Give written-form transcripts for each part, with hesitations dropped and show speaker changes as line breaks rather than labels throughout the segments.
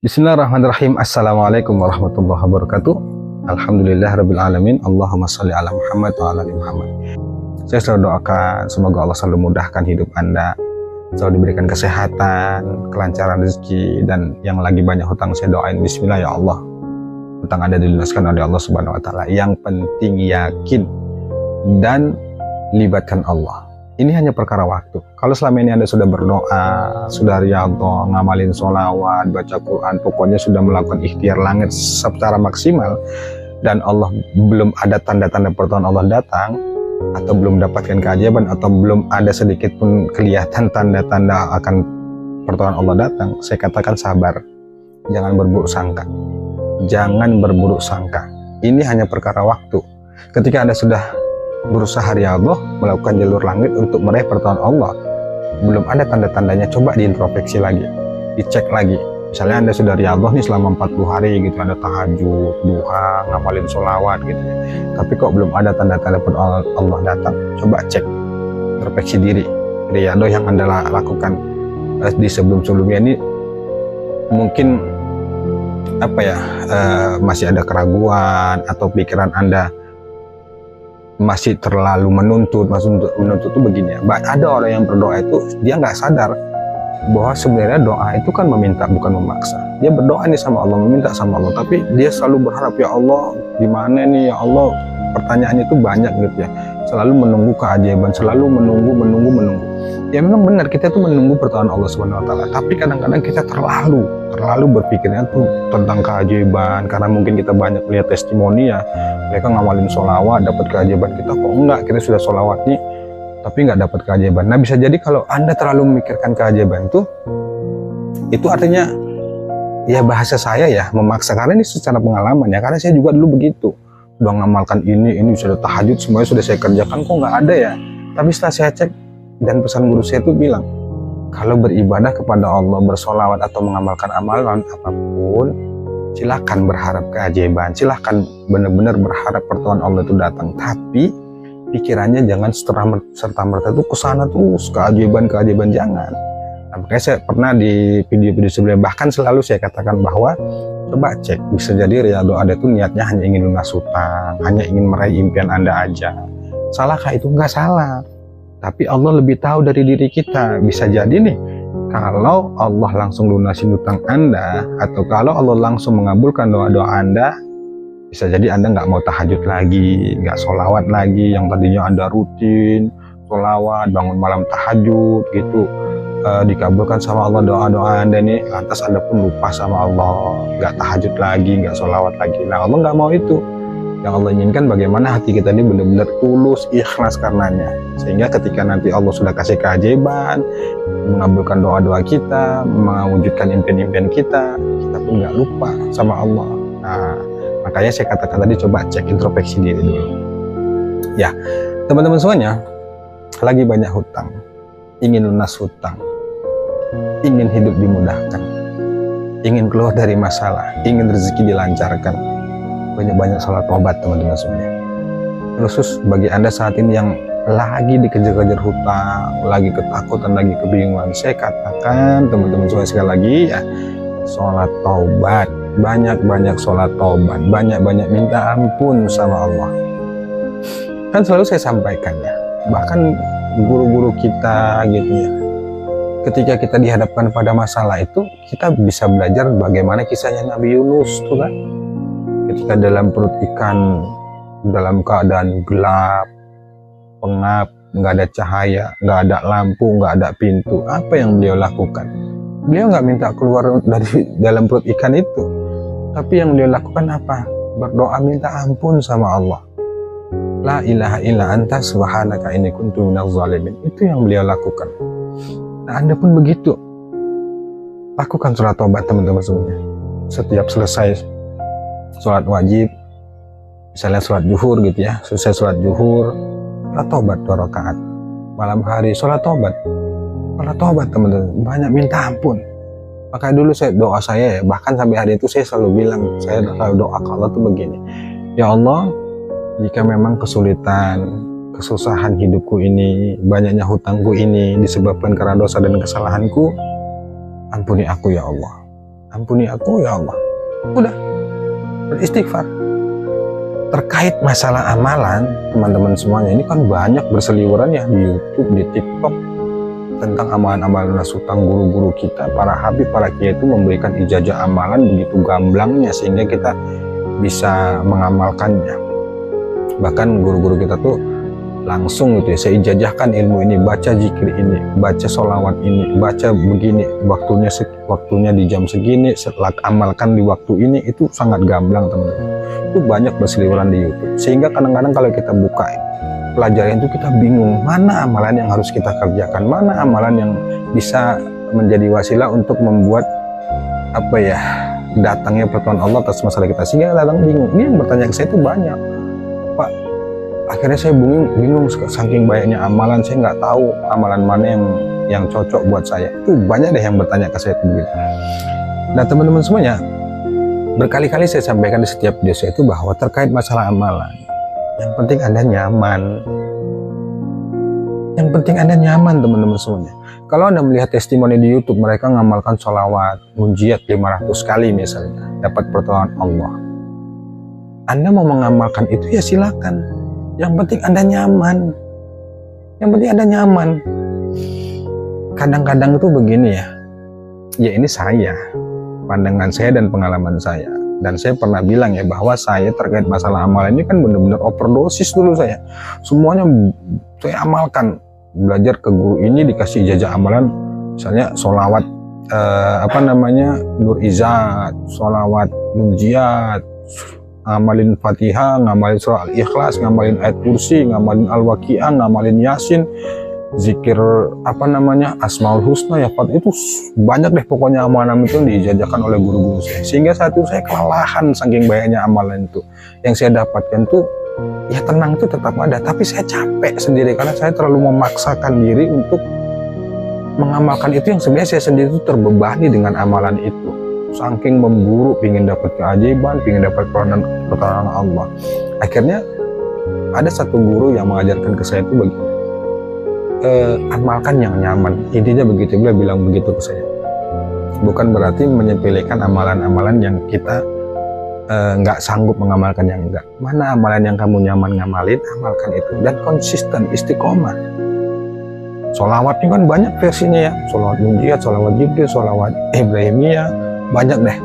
Bismillahirrahmanirrahim. Assalamualaikum warahmatullahi wabarakatuh. Alhamdulillahirrabbilalamin. Allahumma sholli ala Muhammad wa ala ali Muhammad. Saya selalu doakan semoga Allah selalu mudahkan hidup Anda, selalu diberikan kesehatan, kelancaran rezeki, dan yang lagi banyak hutang saya doain bismillah ya Allah, hutang Anda dilunaskan oleh Allah Subhanahu wa taala. Yang penting yakin dan libatkan Allah. Ini hanya perkara waktu. Kalau selama ini Anda sudah berdoa, sudah riyadhah, ngamalin sholawat, baca Quran, pokoknya sudah melakukan ikhtiar langit secara maksimal, dan Allah belum ada tanda-tanda pertolongan Allah datang, atau belum dapatkan keajaiban, atau belum ada sedikit pun kelihatan tanda-tanda akan pertolongan Allah datang, saya katakan sabar. Jangan berburuk sangka. Jangan berburuk sangka. Ini hanya perkara waktu. Ketika Anda sudah berusaha riyadhah, melakukan jalur langit untuk meraih pertolongan Allah, belum ada tanda-tandanya, coba diintrospeksi lagi, dicek lagi. Misalnya Anda sudah riyadhah nih selama 40 hari gitu, Anda tahajud, duha, ngamalin sholawat gitu ya, tapi kok belum ada tanda-tanda pertolongan Allah datang, coba cek, introspeksi diri. Riyadhah yang Anda lakukan di sebelum-sebelumnya ini mungkin masih ada keraguan, atau pikiran Anda masih terlalu menuntut itu begini ya. Ada orang yang berdoa itu dia nggak sadar bahwa sebenarnya doa itu kan meminta, bukan memaksa. Dia berdoa nih sama Allah, meminta sama Allah, tapi dia selalu berharap, ya Allah gimana nih ya Allah, pertanyaannya itu banyak gitu ya, selalu menunggu keajaiban, selalu menunggu. Ya memang benar, kita tuh menunggu pertolongan Allah Subhanahu wa taala, tapi kadang-kadang kita terlalu berpikirnya tuh tentang keajaiban, karena mungkin kita banyak lihat testimoni ya, mereka ngamalin sholawat dapat keajaiban, kita kok enggak, kita sudah sholawat nih tapi nggak dapat keajaiban. Nah, bisa jadi kalau Anda terlalu memikirkan keajaiban itu artinya, ya bahasa saya ya memaksa, karena ini secara pengalaman ya, karena saya juga dulu begitu, udah ngamalkan ini sudah tahajud, semuanya sudah saya kerjakan, kok nggak ada ya. Tapi setelah saya cek, dan pesan guru saya itu bilang, kalau beribadah kepada Allah, bersolawat atau mengamalkan amalan apapun, silahkan berharap keajaiban, silahkan benar-benar berharap pertolongan Allah itu datang, tapi pikirannya jangan serta-merta itu kesana terus, keajaiban, jangan. Nah, makanya saya pernah di video-video sebelumnya, bahkan selalu saya katakan bahwa coba cek, bisa jadi riyadhah Anda itu niatnya hanya ingin lunas hutang, hanya ingin meraih impian Anda aja. Salahkah itu? Nggak salah. Tapi Allah lebih tahu dari diri kita. Bisa jadi nih, kalau Allah langsung lunasin hutang Anda, atau kalau Allah langsung mengabulkan doa-doa Anda, bisa jadi Anda nggak mau tahajud lagi, nggak sholawat lagi, yang tadinya Anda rutin sholawat, bangun malam tahajud gitu, dikabulkan sama Allah doa-doa Anda nih, lantas Anda pun lupa sama Allah, nggak tahajud lagi, nggak sholawat lagi. Nah, Allah nggak mau itu. Yang Allah inginkan bagaimana hati kita ini benar-benar tulus, ikhlas karenanya, sehingga ketika nanti Allah sudah kasih keajaiban, mengabulkan doa-doa kita, mewujudkan impian-impian kita pun nggak lupa sama Allah. Nah, makanya saya katakan tadi, coba cek, introspeksi diri dulu ya teman-teman semuanya. Lagi banyak hutang, ingin lunas hutang, ingin hidup dimudahkan, ingin keluar dari masalah, ingin rezeki dilancarkan, banyak-banyak sholat taubat teman-teman semuanya. Khusus bagi Anda saat ini yang lagi dikejar-kejar hutang, lagi ketakutan, lagi kebingungan, saya katakan teman-teman semuanya sekali lagi ya, sholat taubat, banyak-banyak sholat taubat, banyak-banyak minta ampun sama Allah. Kan selalu saya sampaikan ya, bahkan guru-guru kita gitu ya, ketika kita dihadapkan pada masalah itu, kita bisa belajar bagaimana kisahnya Nabi Yunus tuh kan, ketika dalam perut ikan, dalam keadaan gelap, pengap, nggak ada cahaya, nggak ada lampu, nggak ada pintu, apa yang beliau lakukan? Beliau nggak minta keluar dari dalam perut ikan itu, tapi yang beliau lakukan apa? Berdoa minta ampun sama Allah. La ilaha illa anta subhanaka inni kuntu minaz zalimin. Itu yang beliau lakukan. Nah, Anda pun begitu. Lakukan sholat taubat teman-teman semuanya. Setiap selesai sholat wajib, misalnya sholat zuhur gitu ya, selesai sholat zuhur, sholat taubat 2 rakaat. Malam hari sholat taubat teman-teman, banyak minta ampun. Makanya dulu doa saya ya, bahkan sampai hari itu saya selalu bilang, saya selalu doa ke Allah tuh begini, ya Allah, jika memang kesulitan, kesusahan hidupku ini, banyaknya hutangku ini disebabkan karena dosa dan kesalahanku, ampuni aku ya Allah. ampuni aku ya Allah. Udah, beristighfar. Terkait masalah amalan, teman-teman semuanya, ini kan banyak berseliweran ya di YouTube, di TikTok, tentang amalan-amalan nasutan guru-guru kita, para habib, para kiai itu memberikan ijazah amalan begitu gamblangnya sehingga kita bisa mengamalkannya. Bahkan guru-guru kita tuh langsung gitu ya, saya ijazahkan ilmu ini, baca zikir ini, baca sholawat ini, baca begini, waktunya di jam segini, setelah amalkan di waktu ini. Itu sangat gamblang teman-teman. Itu banyak berseliweran di YouTube, sehingga kadang-kadang kalau kita buka pelajaran itu kita bingung mana amalan yang harus kita kerjakan, mana amalan yang bisa menjadi wasilah untuk membuat apa ya, datangnya pertolongan Allah atas masalah kita, sehingga kadang bingung. Ini yang bertanya ke saya itu banyak, Pak. Akhirnya saya bingung saking banyaknya amalan, saya nggak tahu amalan mana yang cocok buat saya. Itu banyak deh yang bertanya ke saya itu begitu. Nah teman-teman semuanya, berkali-kali saya sampaikan di setiap video saya itu bahwa terkait masalah amalan, yang penting Anda nyaman. Yang penting Anda nyaman teman-teman semuanya. Kalau Anda melihat testimoni di YouTube, mereka ngamalkan sholawat, munjiat 500 kali misalnya, dapat pertolongan Allah. Anda mau mengamalkan itu ya silakan. Yang penting Anda nyaman. Yang penting Anda nyaman. Kadang-kadang itu begini ya ini saya, pandangan saya dan pengalaman saya. Dan saya pernah bilang ya bahwa saya terkait masalah amalan ini kan benar-benar overdosis dulu saya. Semuanya saya amalkan. Belajar ke guru ini dikasih ijazah amalan, misalnya sholawat Nur Izzat, sholawat munjiat, ngamalin Fatihah, ngamalin surah Al-Ikhlas, ngamalin ayat kursi, ngamalin Al-Waqi'ah, ngamalin Yasin, zikir Asmaul Husna, ya itu banyak deh pokoknya amalan itu diijazahkan oleh guru-guru saya. Sehingga saat itu saya kelelahan saking banyaknya amalan itu. Yang saya dapatkan tuh ya tenang itu tetap ada, tapi saya capek sendiri karena saya terlalu memaksakan diri untuk mengamalkan itu yang sebenarnya saya sendiri itu terbebani dengan amalan itu. Saking memburu, ingin dapat keajaiban, ingin dapat pertolongan Allah. Akhirnya ada satu guru yang mengajarkan ke saya itu begini, amalkan yang nyaman. Intinya begitu, beliau bilang begitu ke saya. Bukan berarti menyepelekan amalan-amalan yang kita nggak sanggup mengamalkan yang enggak. Mana amalan yang kamu nyaman ngamalin, amalkan itu dan konsisten, istiqomah. Sholawatnya kan banyak versinya ya, sholawat munjiat, sholawat jibril, sholawat ibrahimiyah, banyak deh.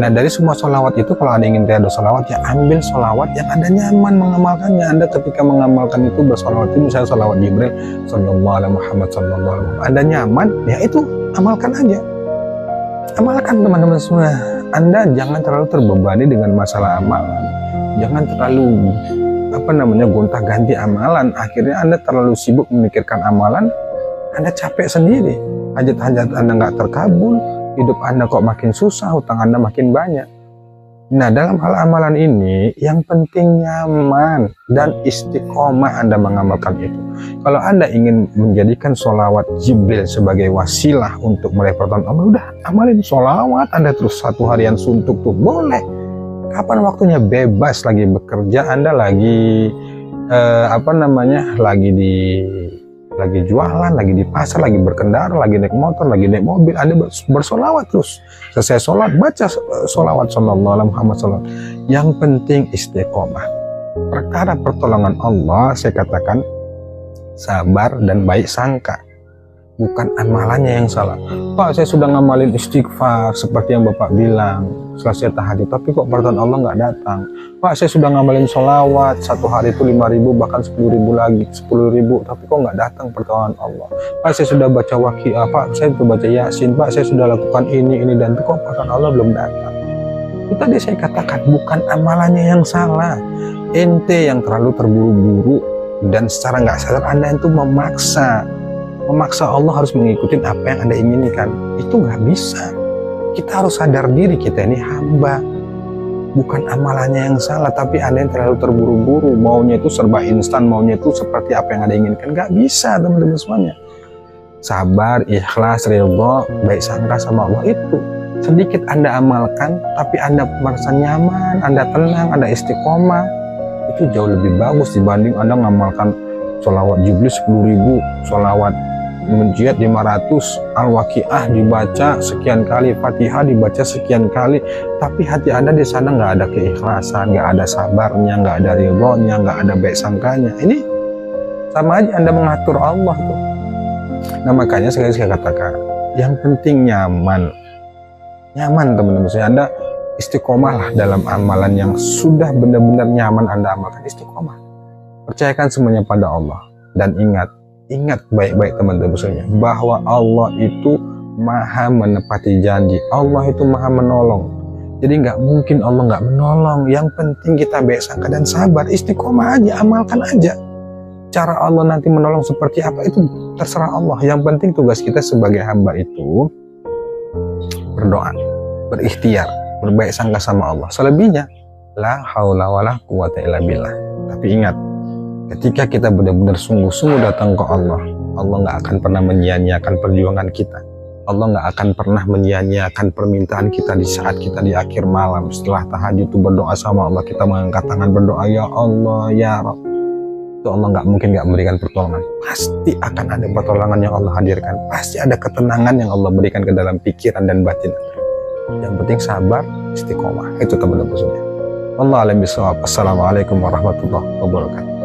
Nah dari semua sholawat itu, kalau ada ingin riyadhus sholawat ya ambil sholawat yang Anda nyaman mengamalkannya. Anda ketika mengamalkan itu bersholawat itu, misalnya sholawat jibril sallallahu alaihi Muhammad sallallahu alaihi Muhammad, Anda nyaman ya itu amalkan aja. Amalkan teman-teman semua. Anda jangan terlalu terbebani dengan masalah amalan. Jangan terlalu gonta-ganti amalan. Akhirnya Anda terlalu sibuk memikirkan amalan, Anda capek sendiri. Hajat-hajat Anda nggak terkabul, hidup Anda kok makin susah, hutang Anda makin banyak. Nah dalam hal amalan ini yang penting nyaman dan istiqomah Anda mengamalkan itu. Kalau Anda ingin menjadikan sholawat jibril sebagai wasilah untuk meraih pertolongan Allah, udah amalin sholawat Anda terus satu harian suntuk tuh boleh. Kapan waktunya bebas, lagi bekerja Anda, lagi lagi jualan, lagi di pasar, lagi berkendara, lagi naik motor, lagi naik mobil, Anda bersolawat terus. Selesai sholat, baca sholawat sallallahu alaihi Muhammad sallallahu. Yang penting istiqomah. Perkara pertolongan Allah, saya katakan sabar dan baik sangka. Bukan amalannya yang salah. Pak, saya sudah ngamalin istighfar seperti yang Bapak bilang, selesai tahajud, tapi kok pertolongan Allah nggak datang. Pak, saya sudah ngamalin sholawat satu hari itu 5.000 bahkan 10.000 lagi, 10.000, tapi kok nggak datang pertolongan Allah. Pak, saya sudah baca Waqi'ah, Pak, saya sudah baca Yasin, Pak, saya sudah lakukan ini dan itu kok pertolongan Allah belum datang. Itu tadi saya katakan bukan amalannya yang salah. Ente yang terlalu terburu-buru dan secara nggak sadar Anda itu memaksa Allah harus mengikuti apa yang Anda inginkan. Itu nggak bisa. Kita harus sadar diri, kita ini hamba. Bukan amalannya yang salah, tapi Anda yang terlalu terburu-buru, maunya itu serba instan, maunya itu seperti apa yang Anda inginkan. Nggak bisa teman-teman semuanya. Sabar, ikhlas, ridho, baik sangka sama Allah, itu sedikit Anda amalkan, tapi Anda merasa nyaman, Anda tenang, Anda istiqomah, itu jauh lebih bagus dibanding Anda ngamalkan sholawat jibril 10.000, sholawat menjihad 500, Al-Waqiah dibaca sekian kali, Fatihah dibaca sekian kali, tapi hati Anda di sana nggak ada keikhlasan, nggak ada sabarnya, nggak ada ridhonya, nggak ada baik sangkanya. Ini sama aja Anda mengatur Allah tuh. Nah makanya sekali saya katakan, yang penting nyaman teman-teman. Saya Anda istiqomah lah dalam amalan yang sudah benar-benar nyaman Anda amalkan, istiqomah. Percayakan semuanya pada Allah dan ingat baik-baik teman-teman sekalian, bahwa Allah itu maha menepati janji, Allah itu maha menolong. Jadi nggak mungkin Allah nggak menolong. Yang penting kita baik sangka dan sabar, istiqomah aja, amalkan aja. Cara Allah nanti menolong seperti apa itu terserah Allah. Yang penting tugas kita sebagai hamba itu berdoa, berikhtiar, berbaik sangka sama Allah. Selebihnya la haula wala quwata illa billah. Tapi ingat, ketika kita benar-benar sungguh-sungguh datang ke Allah, Allah nggak akan pernah menyia-nyiakan perjuangan kita. Allah nggak akan pernah menyia-nyiakan permintaan kita di saat kita di akhir malam setelah tahajud itu berdoa sama Allah, kita mengangkat tangan berdoa, ya Allah, ya Rabb. Itu Allah nggak mungkin nggak memberikan pertolongan. Pasti akan ada pertolongan yang Allah hadirkan. Pasti ada ketenangan yang Allah berikan ke dalam pikiran dan batin. Yang penting sabar, istiqomah. Itu teman-teman semua. Allah alam bisawab. Assalamualaikum warahmatullahi wabarakatuh.